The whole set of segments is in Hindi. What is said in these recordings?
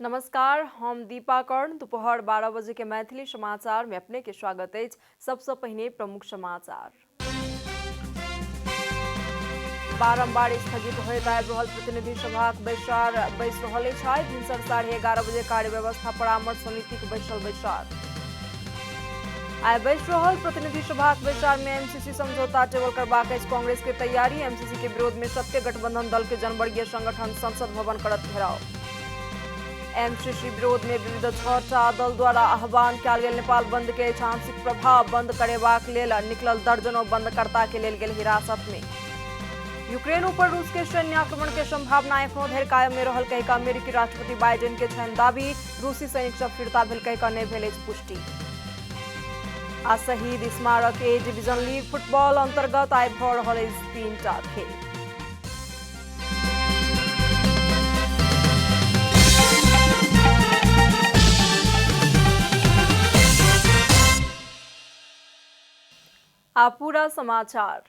नमस्कार, हम दीपा कर्ण। दोपहर 12 बजे के मैथिली समाचार में अपने के स्वागत है। सबसे पहले प्रमुख समाचार। बारंबार स्थगित होइत आबि रहल प्रतिनिधि सभाक बैसार बैस रहल अछि। भिनसर 11:30 बजे कार्य व्यवस्था परामर्श समिति के बैसार आइ बैस रहल प्रतिनिधि सभाक बैसार में एमसीसी समझौता टेबल करबाक अछि कांग्रेस के तैयारी। एमसीसी के विरोध में सत्य गठबंधन दल के जनवर्गीय संगठन संसद भवन करत घेराव। एमसीसी विरोध में विविध 6टा दल द्वारा आह्वान कयल गेल नेपाल बंद के आंशिक प्रभाव बंद करेबाक लेल निकलल दर्जनों बंदकर्ता के लेल गेल हिरासत में। यूक्रेन पर रूस के सैन्य आक्रमण के संभावना एखनो धरि कायम में रहल कहि अमेरिकी राष्ट्रपति बाइडेन के छनि दाबी। रूसी सैनिक सब फिरता भेल कहि नहि भेल अछि पुष्टि। आ शहीद स्मारक ए डिवीजन लीग फुटबॉल अंतर्गत आइ भऽ रहल अछि 3टा खेल। आ पूरा समाचार।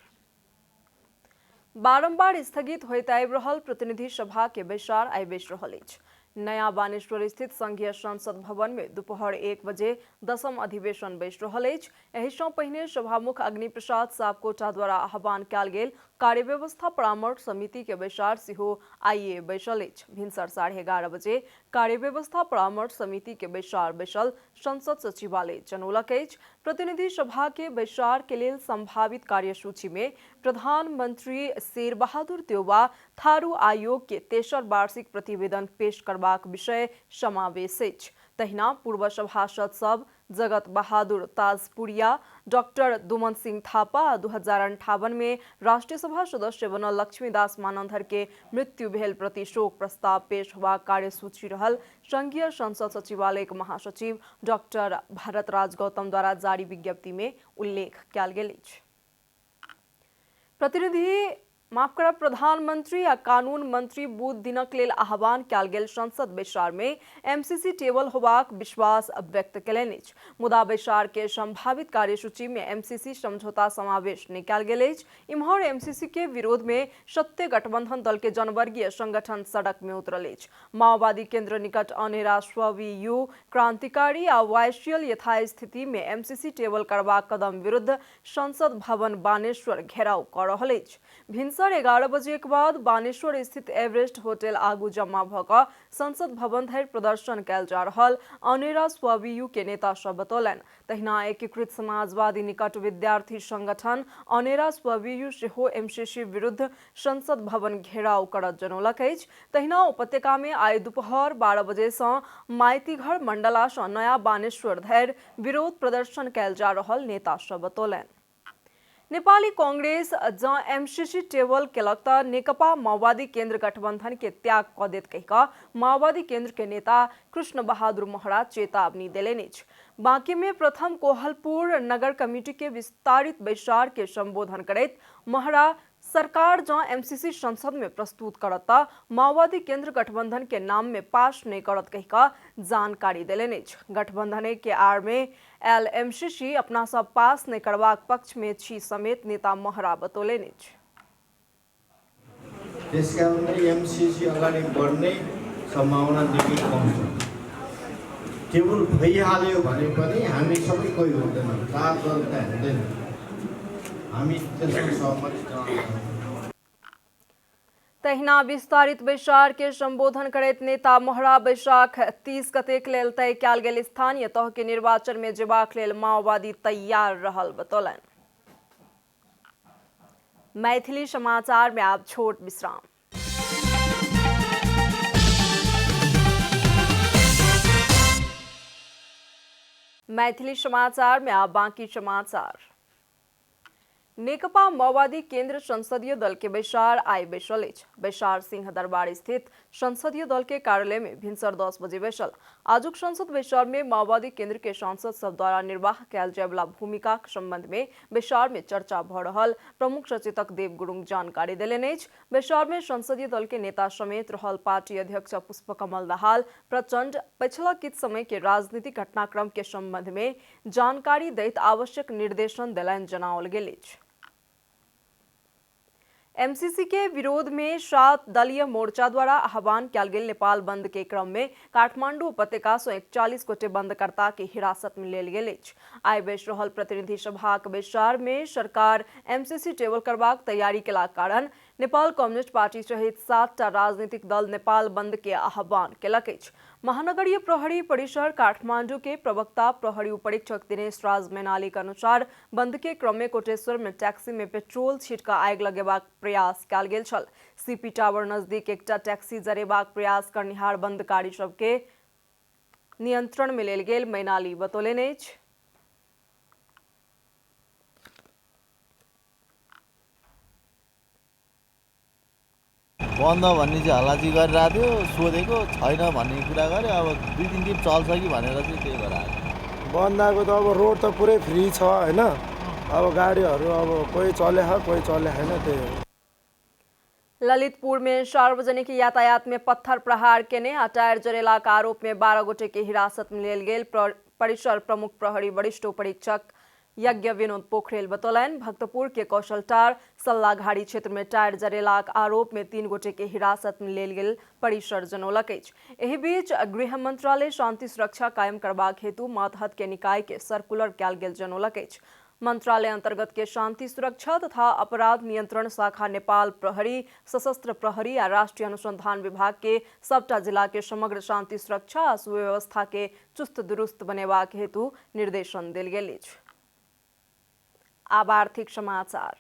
बारंबार स्थगित होइत आबि रहल प्रतिनिधि सभा के बैसार आइ बैस रहल अछि। नया बानेश्वर स्थित संघीय संसद भवन में दोपहर 1 बजे 10म अधिवेशन बैस रहल अछि। एहि सँ पहिने सभामुख अग्नि प्रसाद सापकोटा द्वारा आह्वान कयल गेल कार्य व्यवस्था परामर्श समिति के बैसार सेहो आइए बैसल अछि। भिनसर 11:30 बजे कार्य व्यवस्था परामर्श समिति के बैसार बैसल संसद सचिवालय जनौलक अछि। प्रतिनिधि सभा के बैसार के लेल संभावित कार्यसूची में प्रधानमंत्री शेर बहादुर देउवा थारू आयोग के 3र वार्षिक प्रतिवेदन पेश करबाक विषय समावेश अछि। तहिना पूर्व सभासद सब जगत बहादुर ताजपुरिया, डॉक्टर दुमन सिंह थापा 2058 में राष्ट्रीय सभा सदस्य बनल लक्ष्मीदास मानंदर के मृत्यु भेल प्रति शोक प्रस्ताव पेश होबाक कार्यसूची रहल संघीय संसद सचिवालय के महासचिव डॉक्टर भरतराज गौतम द्वारा जारी विज्ञप्ति में उल्लेख कयल गेल अछि। प्रधानमंत्री आ कानून मंत्री बुध दिनक लेल आह्वान कयल गेल संसद बैसार में एमसीसी टेबल होबाक विश्वास व्यक्त कयलनि अछि। मुदा बैसार के संभावित कार्यसूची में एमसीसी समझौता समावेश नहि कयल गेल अछि। इम्हर एमसीसी के विरोध में सत्य गठबंधन दल के जनवर्गीय संगठन सड़क में उतरल अछि। माओवादी केंद्र निकट अनेरा स्ववियु क्रांतिकारी आ वायसीएल यथास्थिति में एमसीसी टेबल करबाक कदम विरुद्ध संसद भवन बानेश्वर घेराव कऽ रहल अछि। भिनसर 11 बजे के बाद बानेश्वर स्थित एवरेस्ट होटल आगू जमा भऽ कऽ संसद भवन धरि प्रदर्शन कयल जा रहल अनेरा स्ववियु के नेता सब बतौलनि। तहिना एकीकृत समाजवादी निकट विद्यार्थी संगठन अनेरा स्ववियु सेहो एमसीसी विरुद्ध संसद भवन घेराव करत जनौलक अछि। तहिना उपत्यका में आइ दोपहर 12 बजे सँ माइतीघर मंडला सँ नया बानेश्वर धरि विरोध प्रदर्शन कयल जा रहल नेता सब बतौलनि। नेपाली कांग्रेस जँ एमसीसी टेबल केलक तऽ नेकपा माओवादी केंद्र गठबंधन के त्याग कऽ देत कहि कऽ माओवादी केंद्र के नेता कृष्ण बहादुर महरा चेतावनी देलनि अछि। बांके में प्रथम कोहलपुर नगर कमेटी के विस्तारित बैसार के संबोधन करैत महरा सरकार जँ एमसीसी संसद में प्रस्तुत करत तऽ माओवादी केंद्र गठबंधन के नाम में पास नहीं करत कहि कऽ जानकारी देलनि अछि। गठबंधन के आड़ में आयल एमसीसी अपना सब पास नहीं करबाक पक्ष में छी समेत नेता महरा बतौलनि अछि। त्यसकारणले एमसीसी अगाडि बढ्ने सम्भावना देखि कम छ। टेबल भइहाल्यो भने पनि हामी सबै कोही हुँदैन, 4 दल त हुँदैन। हामी त्यसमा सहमति जनाउँछौँ। तहिना विस्तारित बैसार के संबोधन करैत नेता महरा बैसाख 30 गतेक लेल तय कयल गेल स्थानीय तह के निर्वाचन में जेबाक लेल माओवादी तैयार रहल बतौलनि। मैथिली समाचार में आप छोट विश्राम। मैथिली समाचार में आप बाकी समाचार। नेकपा माओवादी केंद्र संसदीय दल के बैसार आइ बैसल अछि। बैसार सिंह दरबार स्थित संसदीय दल के कार्यालय में भिनसर 10 बजे बैसल। आजुक संसद बैसार में माओवादी केंद्र के सांसद सब द्वारा निर्वाह कयल जाय वाला भूमिका के संबंध में बैसार में चर्चा भऽ रहल प्रमुख सचेतक देव गुरुंग जानकारी देलनि अछि। बैसार में संसदीय दल के नेता समेत रहल पार्टी अध्यक्ष पुष्पकमल दाहाल प्रचंड पिछला किछ समय के राजनीतिक घटनाक्रम के संबंध में जानकारी दैत आवश्यक निर्देशन देलनि जनाओल गेल अछि। एमसीसी के विरोध में 7 दलीय मोर्चा द्वारा आह्वान किया गेल नेपाल बंद के क्रम में काठमांडू उपत्यका सौ 41 गोटे बंदकर्ता के हिरासत में लेल गेल अछि। आइ बैस रहल प्रतिनिधि सभाक बैसार में सरकार एमसीसी टेबल करबाक तैयारी केलाक कारण नेपाल कम्युनिस्ट पार्टी सहित 7 टा राजनीतिक दल नेपाल बंद के आह्वान केलक अछि। महानगरीय प्रहरी परिसर काठमांडू के प्रवक्ता प्रहरी उपरीक्षक दिनेश राज मैनाली के अनुसार बंद के क्रम में कोटेश्वर में टैक्सी में पेट्रोल छीट कऽ आगि लगेबाक प्रयास कयल गेल छल। सीपी टावर नजदीक एकटा टैक्सी जरेबाक प्रयास करनिहार बंदकारी सबके नियंत्रण में लेल गेल मैनाली बतौलनि अछि। बन्द भन्ने चाहिँ हल्लाची गरिरहेको थियो, सोधेको छैन भन्ने कुरा गरे। अब 2-3 दिन चल्छ कि भनेर चाहिँ त्यही भएर आएको। बन्दाको त अब रोड त पुरै फ्री छ हैन, अब गाडीहरू अब कोही चले कोही चले छैन, त्यही हो। ललितपुर में सार्वजनिक यातायात में पत्थर प्रहार केने आ टायर जरेलाक आरोप में 12 गोटे के हिरासत में लेल गेल परिसर प्रमुख प्रहरी वरिष्ठ उपरीक्षक यज्ञ विनोद पोखरेल बतौलन। भक्तपुर के कौशलटार सल्लाघाड़ी क्षेत्र में टायर जरेलाक आरोप में 3 गोटे के हिरासत में लेल गेल परिसर जनौलक अछि। एहि बीच गृह मंत्रालय शांति सुरक्षा कायम करबाक हेतु मातहत के निकाय के सर्कुलर कयल गेल जनौलक अछि। मंत्रालय अंतर्गत के शांति सुरक्षा तथा अपराध नियंत्रण शाखा नेपाल प्रहरी, सशस्त्र प्रहरी आ राष्ट्रीय अनुसंधान विभाग के सबटा जिला के समग्र शांति सुरक्षा आ सुव्यवस्था के चुस्त दुरुस्त बनेबाक हेतु निर्देशन देल गेल अछि। अब आर्थिक समाचार।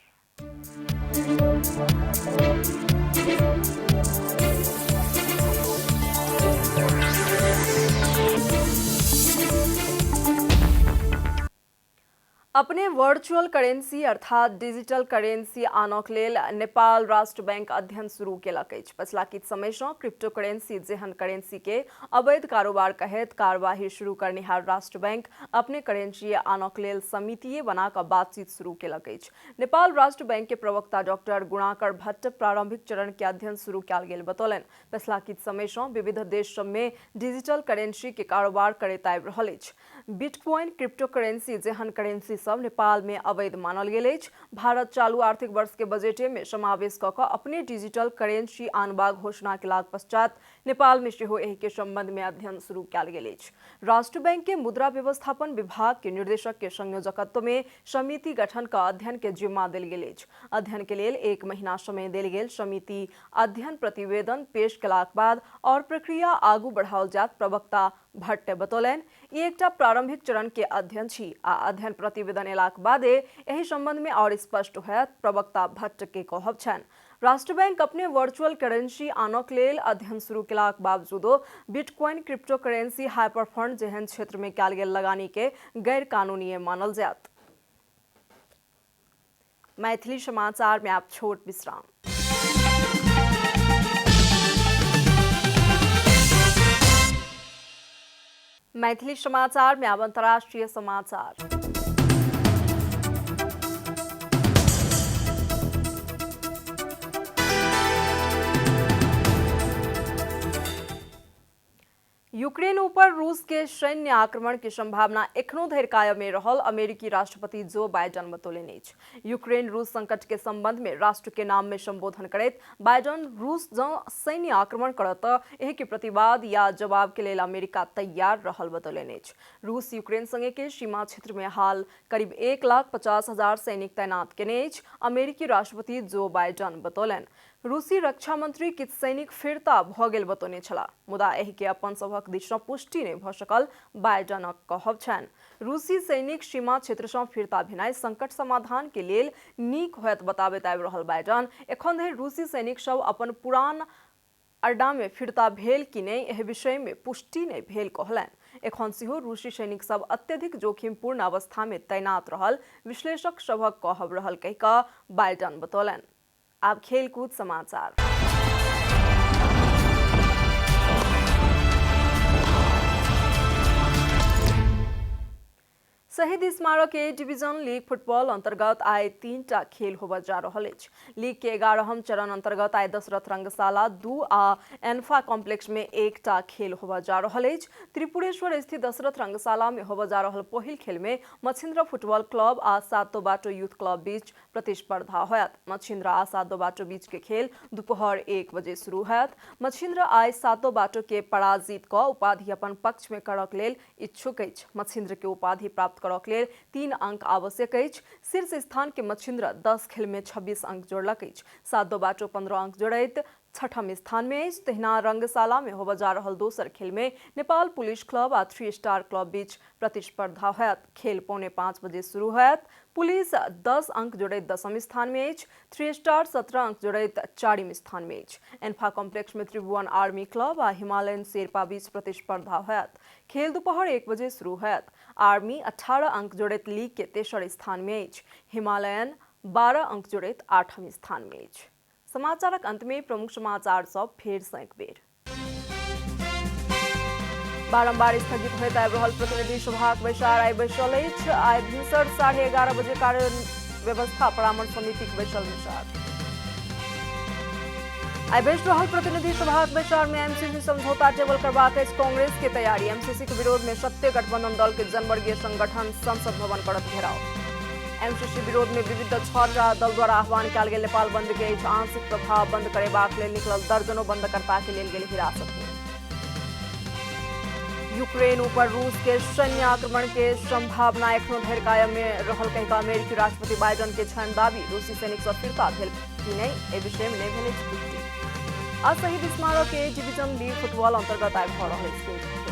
अपने वर्चुअल करेंसी अर्थात डिजिटल करेंसी आनक लेल नेपाल राष्ट्र बैंक अध्ययन शुरू केलक अछि। पछिला किछु समय सँ क्रिप्टो करेंसी जेहन करेंसी के अवैध कारोबार कहैत कार्यवाही शुरू करनिहार राष्ट्र बैंक अपने करेंसी आनक लेल समिति बना कऽ बातचीत शुरू केलक अछि। नेपाल राष्ट्र बैंक के प्रवक्ता डॉक्टर गुणाकर भट्ट प्रारंभिक चरण के अध्ययन शुरू कयल गेल बतौलनि। पछिला किछु समय सँ विविध देश सब में डिजिटल करेंसी के कारोबार करैत आबि रहल अछि। बिटकॉइन क्रिप्टो करेंसी जेहन करेंसी सब नेपाल में अवैध मानल गेल अछि। भारत चालू आर्थिक वर्ष के बजेटे में समावेश कऽ कऽ अपने डिजिटल करेंसी आनबाक घोषणा केलाक पश्चात नेपाल में सेहो एहि के संबंध में अध्ययन शुरू कयल गेल अछि। राष्ट्र बैंक के मुद्रा व्यवस्थापन विभाग के निर्देशक के संयोजकत्व में समिति गठन का अध्ययन के जिम्मा देल गेल अछि। अध्ययन के लेल 1 महीना समय देल गेल। समिति अध्ययन प्रतिवेदन पेश केलाक बाद और प्रक्रिया आगू बढ़ाओल जात प्रवक्ता भट्ट बतौलनि। ई एकटा प्रारंभिक चरण के अध्ययन छी आ अध्ययन प्रतिवेदन एलाक बादे एहि संबंध में और स्पष्ट होयत प्रवक्ता भट्ट के कहब छनि। राष्ट्र बैंक अपने वर्चुअल करेंसी आनक लेल अध्ययन शुरू केलाक बावजूदो bitcoin crypto currency hyper fund जेहन क्षेत्र में कयल गेल लगानी के गैर कानूनी मानल जायत। मैथिली समाचार में आप छोट विश्राम। मैथिली समाचार में अब अंतर्राष्ट्रीय समाचार। यूक्रेन ऊपर रूस के सैन्य आक्रमण की संभावना एखनो धरि कायम में रहल अमेरिकी राष्ट्रपति जो बाइडन बतौलनि अछि। यूक्रेन रूस संकट के संबंध में राष्ट्र के नाम में संबोधन करैत बाइडन रूस जँ सैन्य आक्रमण करत तऽ एहि के प्रतिवाद या जवाब के लेल अमेरिका तैयार रहल बतौलनि अछि। रूस यूक्रेन संगे के सीमा क्षेत्र में हाल करीब 1,50,000 सैनिक तैनात केने अछि। अमेरिकी राष्ट्रपति जो बाइडन बतौलनि रूसी रक्षा मंत्री किछु सैनिक फिरता भऽ गेल बतौने छलाह, मुदा एहि के अपन सभक दिस सँ पुष्टि नहि भऽ सकल बाइडनक कहब छनि। रूसी सैनिक सीमा क्षेत्र सँ फिरता भेनाइ संकट समाधान के लेल नीक होयत बताबैत आबि रहल बाइडन एखन धरि रूसी सैनिक सब अपन पुरान अड्डा में फिरता भेल कि नहि एहि विषय में पुष्टि नहि भेल कहलनि। एखन सेहो रूसी सैनिक सब अत्यधिक जोखिमपूर्ण अवस्था में तैनात रहल विश्लेषक सभक कहब रहल कहि कऽ बाइडन बतौलनि। अब खेलकूद समाचार। शहीद स्मारक ए डिवीजन लीग फुटबॉल अंतर्गत आए 3टा खेल होबा जा रहल अछि। लीग के 11हम चरण अंतर्गत आए दशरथ रंगशाला 2 आ एन्फा कॉम्प्लेक्स में 1टा खेल होबा जा रहल अछि। त्रिपुरेश्वर स्थित दशरथ रंगशाला में होबा जा रहल पहिल खेल में मछिन्द्र फुटबॉल क्लब आ सातो बाटो यूथ क्लब बीच प्रतिस्पर्धा होयत। मछिन्द्र आ सातो बाटो बीच के खेल दोपहर 1 बजे शुरू होयत। मछिन्द्र आइ सातो बाटो के पराजित क उपाधि अपन पक्ष में करक लेल इच्छुक अछि। मछिन्द्र के उपाधि प्राप्त करक लेल 3 अंक आवश्यक अछि। शीर्ष स्थान के मछिन्द्र 10 खेल में 26 अंक जोड़लक अछि। सातो बाटो 15 अंक जोड़ैत छठम स्थान में अछि। तहिना रंगशाला में होबा जा रहल दोसर खेल में नेपाल पुलिस क्लब आ 3 स्टार क्लब बीच प्रतिस्पर्धा होयत। खेल 4:45 बजे शुरू होयत। पुलिस 10 अंक जोड़ैत 10म स्थान में अछि। 3 स्टार 17 अंक जोड़ैत 4म स्थान में अछि। एन्फा कॉम्प्लेक्स में त्रिभुवन आर्मी क्लब आ हिमालयन शेरपा बीच प्रतिस्पर्धा होयत। खेल दोपहर 1 बजे शुरू होयत। आर्मी 18 अंक जोड़ैत लीग के तेसर स्थान में अछि। हिमालयन 12 अंक जोड़ैत 8म स्थान में अछि। समाचारक अंत में प्रमुख समाचार सब फेर से एक बेर। बारंबार स्थगित होइत आबि रहल प्रतिनिधि सभाक बैसार आइ बैसल अछि। आइ भिनसर 11:30 बजे कार्य व्यवस्था परामर्श समितिक बैसल विचार। आइ बैस रहल प्रतिनिधि सभाक बैसार में एमसीसी समझौता टेबल करबाक अछि कांग्रेस के तैयारी। एमसीसी के विरोध में सत्य गठबंधन दल के जनवर्गीय संगठन संसद भवन करत घेराव। एमसीसी विरोध में विविध 6टा दल द्वारा आह्वान कयल गेल नेपाल बंद के आंशिक प्रभाव बंद करेबाक लेल निकलल दर्जनों बंदकर्ता के लेल गेल हिरासत में। यूक्रेन ऊपर रूस के सैन्य आक्रमण के संभावना एखनो धरि कायम में रहल कहि कऽ अमेरिकी राष्ट्रपति बाइडन के छनि दाबी। रूसी सैनिक सँ फिरता भेल कि नहि एहि विषय में नहि भेल पुष्टि। आ शहीद स्मारक ए डिवीजन लीग फुटबॉल अंतर्गत आबि भऽ रहल अछि।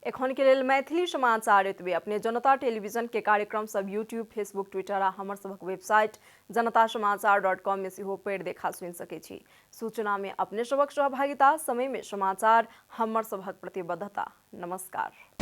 एखन के लेल मैथिली समाचार एतबे। अपने जनता टेलीविजन के कार्यक्रम सब यूट्यूब, फेसबुक, ट्विटर आ हमर सबक वेबसाइट janatasamaachar.com में सेहो पढ़ि देखा सुनि सकै छी। सूचना में अपने सबक सहभागिता, समय में समाचार, हमर सबक प्रतिबद्धता। नमस्कार।